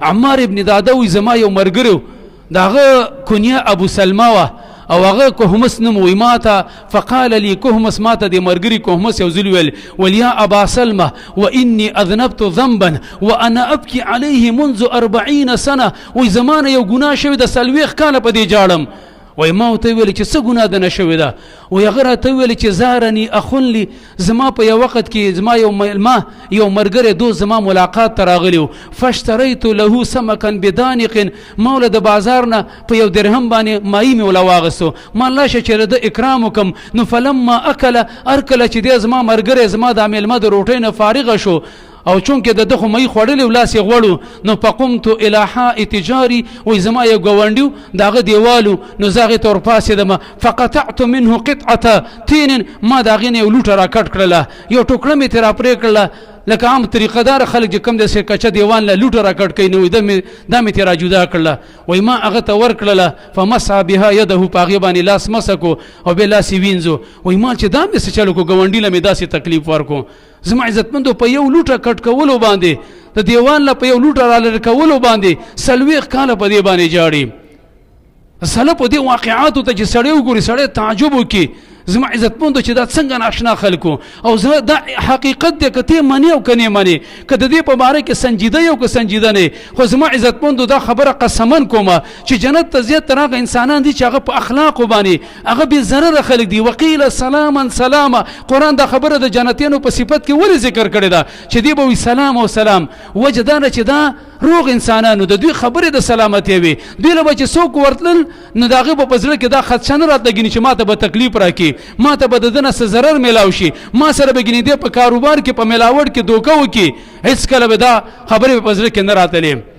عمار ابن داده وی زما یو مرګرو داغه کنیه ابو سلمہ وا او هغه کوهمس نوم وی ماته فقال لي کوهمس ماته د مرګري کوهمس یو ځل ویل ولیا ابا سلمہ واني اذنبت ذنبا وانا ابكي عليه منذ 40 سنه وی زمانه یو ګناه شوی د سلويخ کاله په دې جاړم وای ما ته ویل چې څه ګناه ده نشوي ده وای هغه راته ویل چې زارني اخن لي زما په یو وخت کې زما یو مرګره دو زما ملاقات تراغلیو فاشتريت له سمكا بدانق مولا د بازار نه په یو درهم باندې مای می ولا واغسو ما الله چې د اکرام وکم نو فلما اكل ارکل چې د زما مرګره زما د عمل د روټۍ نه فارغ شو او چونکه د دغه مې خوړلې ولاس غوړو نو فقمت الى حائط جاري و زما یو غونډیو داغه دیوالو نو زاغه تور پاسې دم فقطعت منه قطعه تين ما داغه نه لوټه را کټ کړله یو ټوکړه می تر پرې کړله لکه عام طریقه دار خلک چې کم د سر کچا دیوان له لوټه را کټ کینو د می تر جدا کړله وای ما هغه ته ور کړله فمسح بها يده پاغه باندې لاس مسکو او بلا سی وینځو وای ما چې دا مې څه چلو کو غونډی له می داسې تکلیف ورکو زما عزتمندو په یو لوټه کټ کولو باندې د دیوان له په یو لوټه را لر کولو باندې سلويخ کاله په دې باندې جاړي سله په دې واقعاتو ته چې سړی وګوري سړی تعجب وکي زما عزتمندو چې دا څنګه ناشنا خلکو او زما دا حقیقت دی کته مانی او کني مانی کده دې په باره کې سنجیده یو که سنجیده نه خو زما عزتمندو دا خبره قسمن کومه چې جنت ته زیات ترغه انسانان دي چې هغه په اخلاق باندې هغه به ضرر خلک دي وقيل سلاما سلاما قران دا خبره د جنتیانو په صفت کې ولې ذکر کړی دا چې دی به سلام او سلام وجدان چې دا روغ انسانانو د دوی خبره د سلامتی وي دوی له چې څوک ورتل نو داغه په پزړه کې دا خدشانه راتګنی چې ماته به تکلیف راکې ما ته به دنه څه ضرر میلاو شي ما سره بګینې دی په کاروبار کې په ملاوت کې دوکه وکي هیڅ کله به دا خبره په پزړه کې نه راتلې